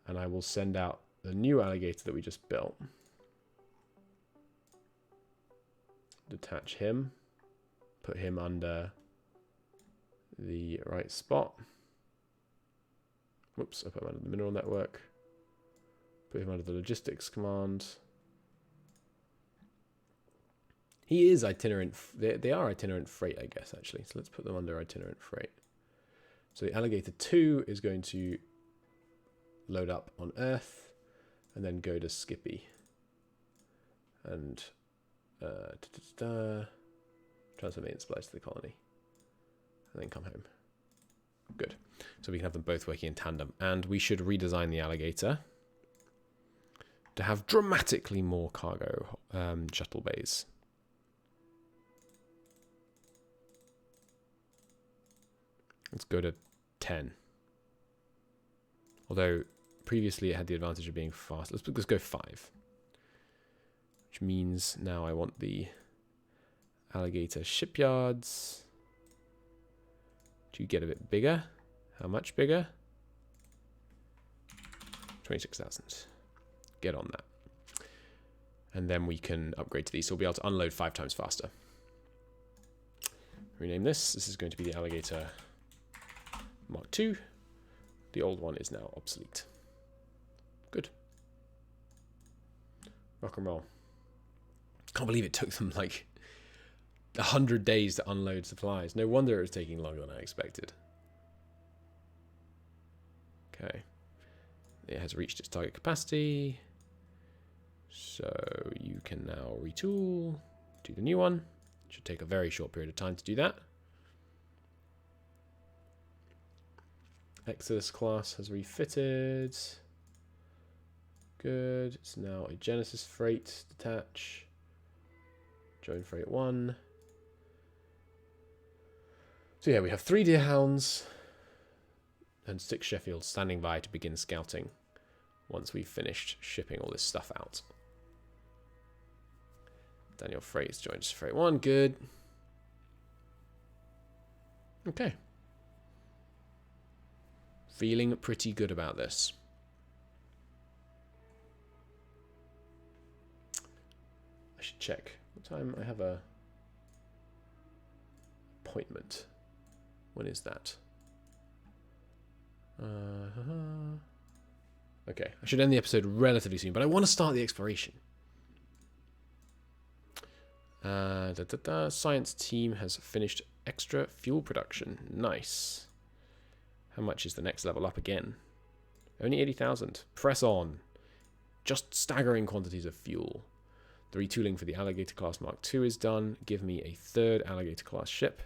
S1: And I will send out the new alligator that we just built. Detach him. Put him under the right spot. Whoops, I put him under the mineral network. Put him under the logistics command. He is itinerant. They are itinerant freight, I guess, actually. So let's put them under itinerant freight. So the Alligator 2 is going to load up on Earth and then go to Skippy. And transfer maintenance supplies to the colony. And then come home. Good. So we can have them both working in tandem. And we should redesign the Alligator to have dramatically more cargo shuttle bays. Let's go to 10. Although previously it had the advantage of being fast. Let's go 5. Which means now I want the Alligator shipyards to get a bit bigger. How much bigger? 26,000. Get on that. And then we can upgrade to these. So we'll be able to unload 5 times faster. Rename this. This is going to be the Alligator Mark II. The old one is now obsolete. Good. Rock and roll. Can't believe it took them like 100 days to unload supplies. No wonder it was taking longer than I expected. Okay. It has reached its target capacity. So you can now retool to the new one. It should take a very short period of time to do that. Exodus class has refitted. Good. It's now a Genesis freight detach. Join freight 1. So yeah, we have 3 Deerhounds and 6 Sheffields standing by to begin scouting once we've finished shipping all this stuff out. Daniel Freight's joined us freight 1. Good. Okay. Feeling pretty good about this. I should check what time I have a appointment. When is that? Okay, I should end the episode relatively soon, but I want to start the exploration. Science team has finished extra fuel production. Nice. How much is the next level up again? Only 80,000. Press on. Just staggering quantities of fuel. The retooling for the Alligator class Mark II is done. Give me a third Alligator class ship.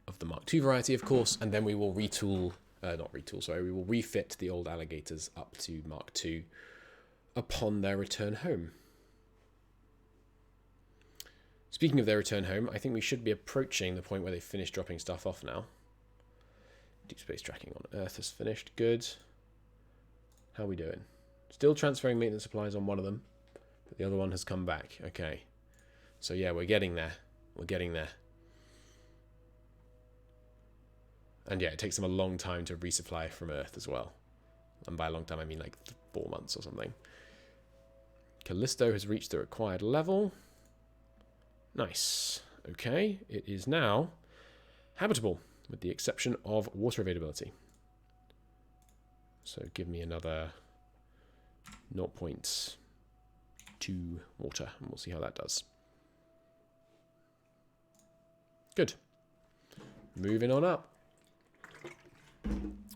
S1: Of the Mark II variety, of course, and then we will retool, we will refit the old Alligators up to Mark II upon their return home. Speaking of their return home, I think we should be approaching the point where they finish dropping stuff off now. Deep space tracking on Earth has finished. Good. How are we doing? Still transferring maintenance supplies on one of them, but the other one has come back. Okay. So yeah, we're getting there. We're getting there. And yeah, it takes them a long time to resupply from Earth as well. And by a long time, I mean like 4 months or something. Callisto has reached the required level. Nice. Okay, it is now habitable, with the exception of water availability. So give me another 0.2 water, and we'll see how that does. Good. Moving on up.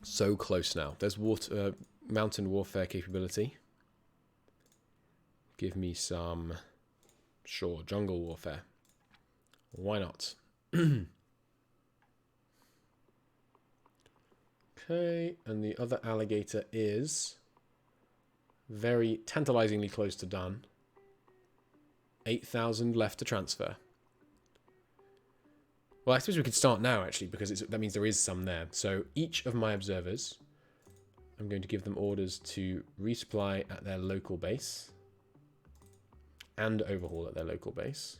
S1: So close now. There's water, mountain warfare capability. Give me some, sure, jungle warfare. Why not? Okay, and the other Alligator is very tantalizingly close to done. 8,000 left to transfer. Well, I suppose we could start now, actually, because that means there is some there. So each of my observers, I'm going to give them orders to resupply at their local base and overhaul at their local base.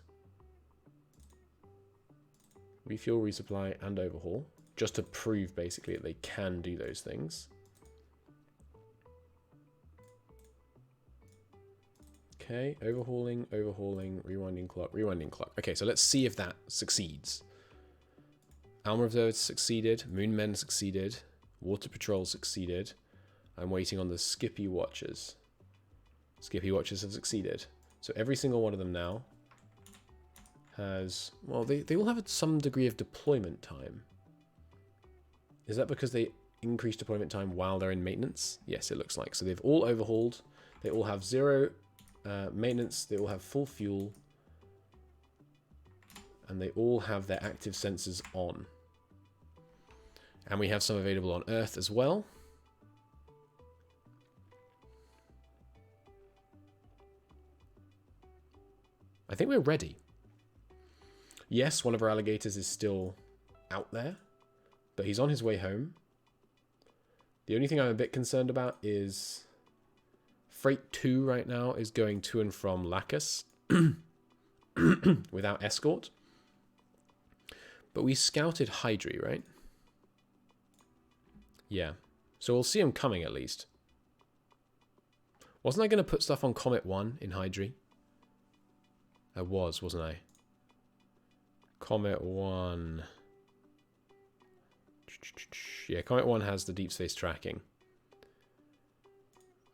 S1: Refuel, resupply, and overhaul. Just to prove, basically, that they can do those things. Okay, overhauling, overhauling, rewinding clock, rewinding clock. Okay, so let's see if that succeeds. Alma Observers succeeded, Moon Men succeeded, Water Patrol succeeded. I'm waiting on the Skippy Watchers. Skippy Watchers have succeeded. So every single one of them now has... Well, they all have some degree of deployment time. Is that because they increase deployment time while they're in maintenance? Yes, it looks like. So they've all overhauled. They all have 0 maintenance. They all have full fuel. And they all have their active sensors on. And we have some available on Earth as well. I think we're ready. Yes, one of our Alligators is still out there, but he's on his way home. The only thing I'm a bit concerned about is Freight 2 right now is going to and from Lacus without escort. But we scouted Hydri, right? Yeah. So we'll see him coming at least. Wasn't I going to put stuff on Comet 1 in Hydri? I was, wasn't I? Comet 1. Yeah, Comet 1 has the deep space tracking.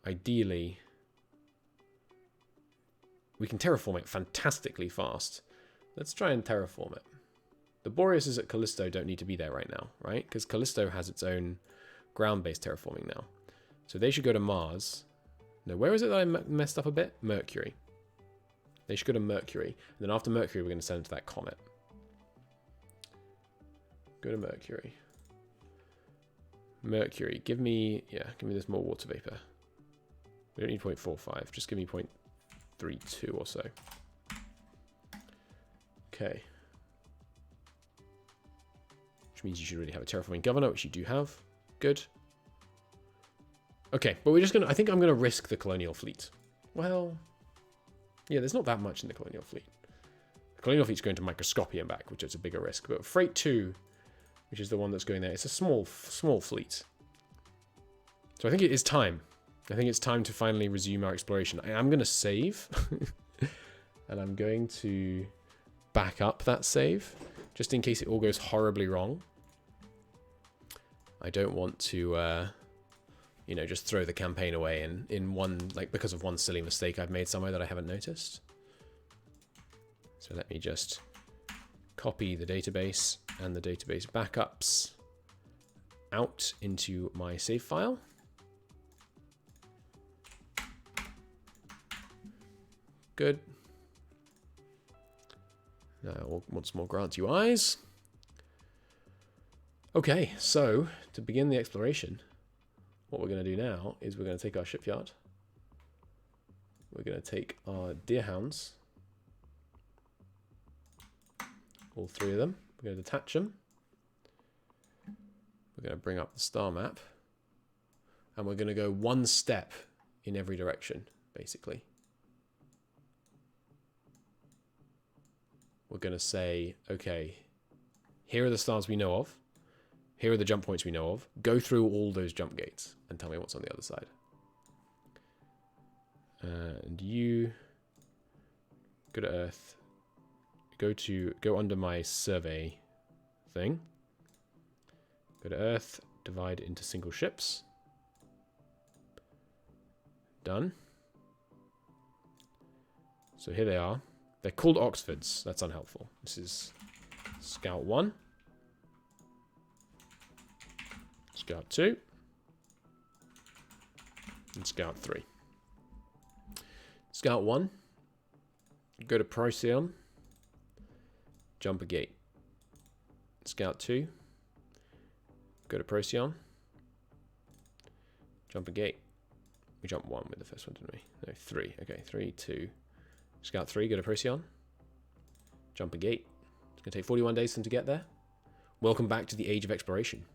S1: Ideally, we can terraform it fantastically fast. Let's try and terraform it. The Boreases at Callisto don't need to be there right now, right? Because Callisto has its own ground-based terraforming now. So they should go to Mars. No, where is it that I messed up a bit? Mercury. They should go to Mercury. And then after Mercury, we're going to send it to that comet. Go to Mercury. Mercury. Give me this more water vapor. We don't need 0.45. Just give me 0.32 or so. Okay. Which means you should really have a terraforming governor, which you do have. Good. Okay, but we're just going to... I think I'm going to risk the colonial fleet. Well... Yeah, there's not that much in the colonial fleet. The colonial fleet's going to Microscopia and back, which is a bigger risk. But Freight 2, which is the one that's going there, it's a small fleet. So I think it is time. I think it's time to finally resume our exploration. I am going to save. And I'm going to back up that save. Just in case it all goes horribly wrong. I don't want to you know, just throw the campaign away in one, like, because of one silly mistake I've made somewhere that I haven't noticed. So let me just copy the database and the database backups out into my save file. Good. Now we'll want some more grants UIs. Okay, so to begin the exploration, what we're going to do now is we're going to take our shipyard. We're going to take our deerhounds, all three of them. We're going to detach them. We're going to bring up the star map. And we're going to go one step in every direction, basically. We're going to say, okay, here are the stars we know of. Here are the jump points we know of. Go through all those jump gates and tell me what's on the other side. And you go to Earth. Go under my survey thing. Go to Earth. Divide into single ships. Done. So here they are. They're called Oxfords. That's unhelpful. This is Scout 1. Scout 2. And Scout 3. Scout 1. Go to Procyon. Jump a gate. Scout 2. Go to Procyon. Jump a gate. We jumped 1 with the first one, didn't we? No, 3. Okay, 3, 2. Scout 3, go to Procyon. Jump a gate. It's going to take 41 days for them to get there. Welcome back to the Age of Exploration.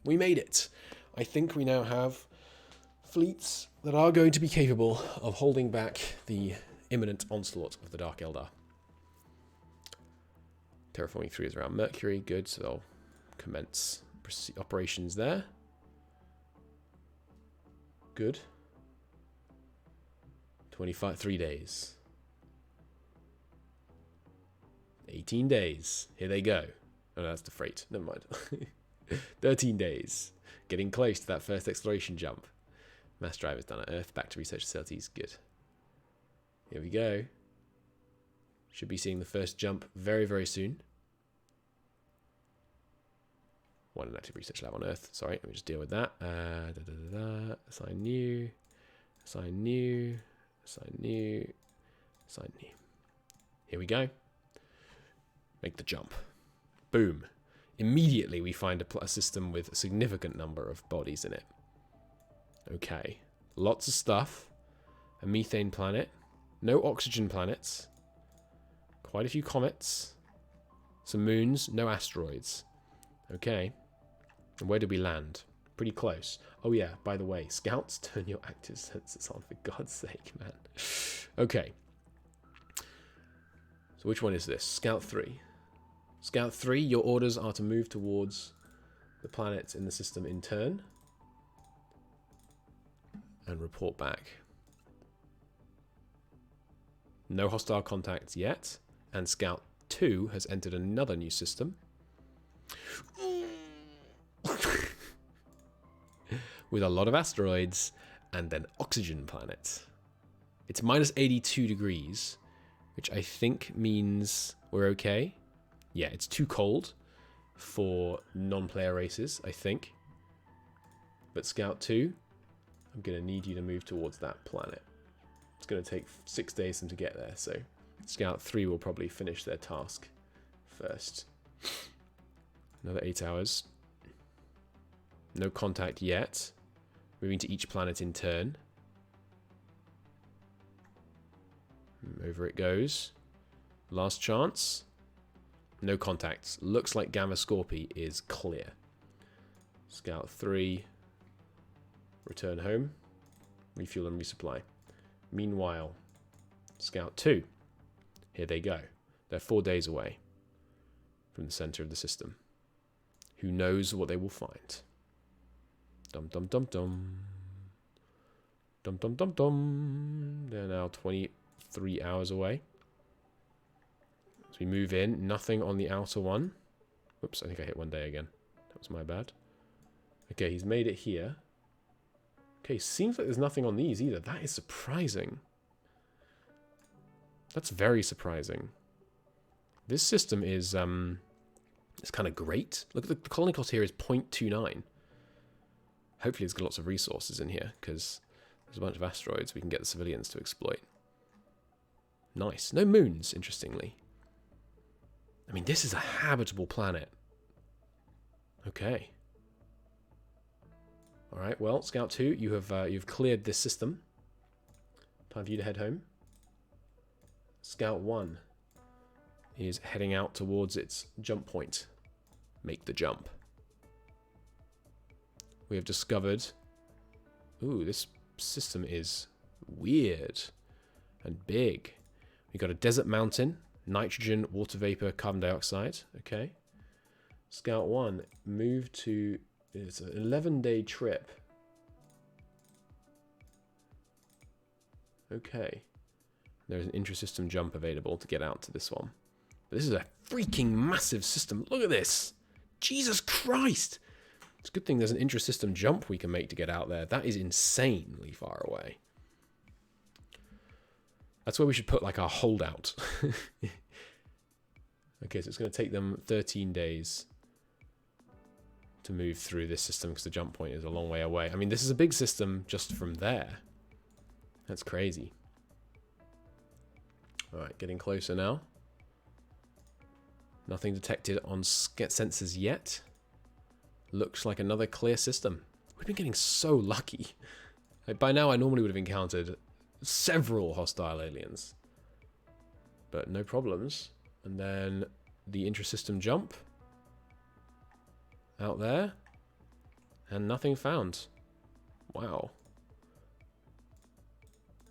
S1: We made it. I think we now have fleets that are going to be capable of holding back the imminent onslaught of the Dark Eldar. Terraforming 3 is around Mercury. Good, so they'll commence operations there. Good. 3 days. 18 days. Here they go. Oh, no, that's the freight. Never mind. 13 days. Getting close to that first exploration jump. Mass drive is done at Earth. Back to research facilities. Good. Here we go. Should be seeing the first jump very, very soon. One an active research lab on Earth. Sorry, let me just deal with that. Assign new. Assign new. Assign new. Assign new. Here we go. Make the jump. Boom. Immediately we find a system with a significant number of bodies in it. Okay. Lots of stuff. A methane planet. No oxygen planets. Quite a few comets. Some moons. No asteroids. Okay. And where did we land? Pretty close. Oh yeah, by the way, scouts, turn your active sensors on, for God's sake, man. Okay. So which one is this? Scout 3. Scout 3, your orders are to move towards the planets in the system in turn. And report back. No hostile contacts yet. And Scout 2 has entered another new system. With a lot of asteroids and then oxygen planets. It's minus 82 degrees, which I think means we're okay. Yeah, it's too cold for non-player races, I think. But Scout 2, I'm going to need you to move towards that planet. It's going to take 6 days for them to get there, so Scout 3 will probably finish their task first. Another 8 hours. No contact yet. Moving to each planet in turn. Over it goes. Last chance. No contacts. Looks like Gamma Scorpy is clear. Scout 3. Return home. Refuel and resupply. Meanwhile, Scout 2. Here they go. They're 4 days away from the center of the system. Who knows what they will find? Dum dum dum dum. Dum dum dum dum. They're now 23 hours away. As we move in, nothing on the outer one. Oops, I think I hit 1 day again. That was my bad. Okay, he's made it here. Okay, seems like there's nothing on these either. That is surprising. That's very surprising. This system is it's kind of great. Look at the colony cost here is 0.29. Hopefully there's got lots of resources in here, because there's a bunch of asteroids we can get the civilians to exploit. Nice. No moons, interestingly. I mean, this is a habitable planet. Okay. Alright, well, Scout 2, you've cleared this system. Time for you to head home. Scout 1 is heading out towards its jump point. Make the jump. We have discovered... Ooh, this system is weird and big. We've got a desert mountain, nitrogen, water vapor, carbon dioxide. Okay. Scout 1, move to... It's an 11-day trip. Okay. There's an intra-system jump available to get out to this one. But this is a freaking massive system. Look at this. Jesus Christ. It's a good thing there's an intra-system jump we can make to get out there. That is insanely far away. That's where we should put like our holdout. Okay, so it's going to take them 13 days to move through this system because the jump point is a long way away. I mean, this is a big system just from there. That's crazy. Alright, getting closer now. Nothing detected on sensors yet. Looks like another clear system. We've been getting so lucky. Like, by now I normally would have encountered several hostile aliens. But no problems. And then the intra-system jump. Out there. And nothing found. Wow.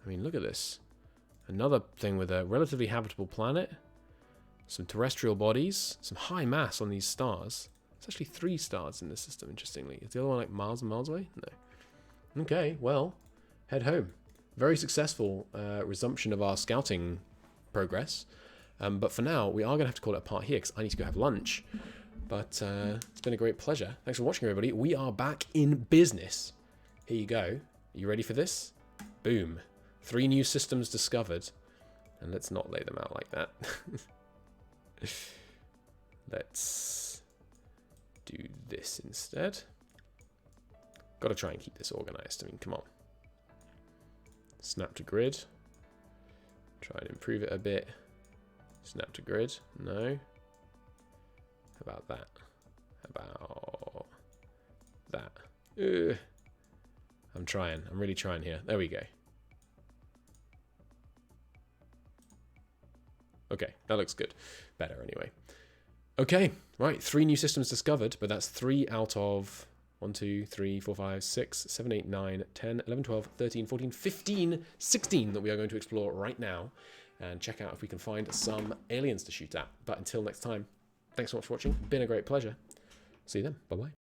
S1: I mean, look at this. Another thing with a relatively habitable planet. Some terrestrial bodies. Some high mass on these stars. There's actually 3 stars in this system, interestingly. Is the other one like miles and miles away? No. Okay, well, head home. Very successful resumption of our scouting progress. But for now, we are going to have to call it a part here because I need to go have lunch. But it's been a great pleasure. Thanks for watching, everybody. We are back in business. Here you go. Are you ready for this? Boom. 3 new systems discovered. And let's not lay them out like that. Let's do this instead. Got to try and keep this organized. I mean, come on. Snap to grid. Try and improve it a bit. Snap to grid. No. How about that? How about that? Ugh. I'm trying. I'm really trying here. There we go. Okay, that looks good. Better anyway. Okay, right. 3 new systems discovered, but that's 3 out of 1, 2, 3, 4, 5, 6, 7, 8, 9, 10, 11, 12, 13, 14, 15, 16 that we are going to explore right now and check out if we can find some aliens to shoot at. But until next time, thanks so much for watching. Been a great pleasure. See you then. Bye-bye.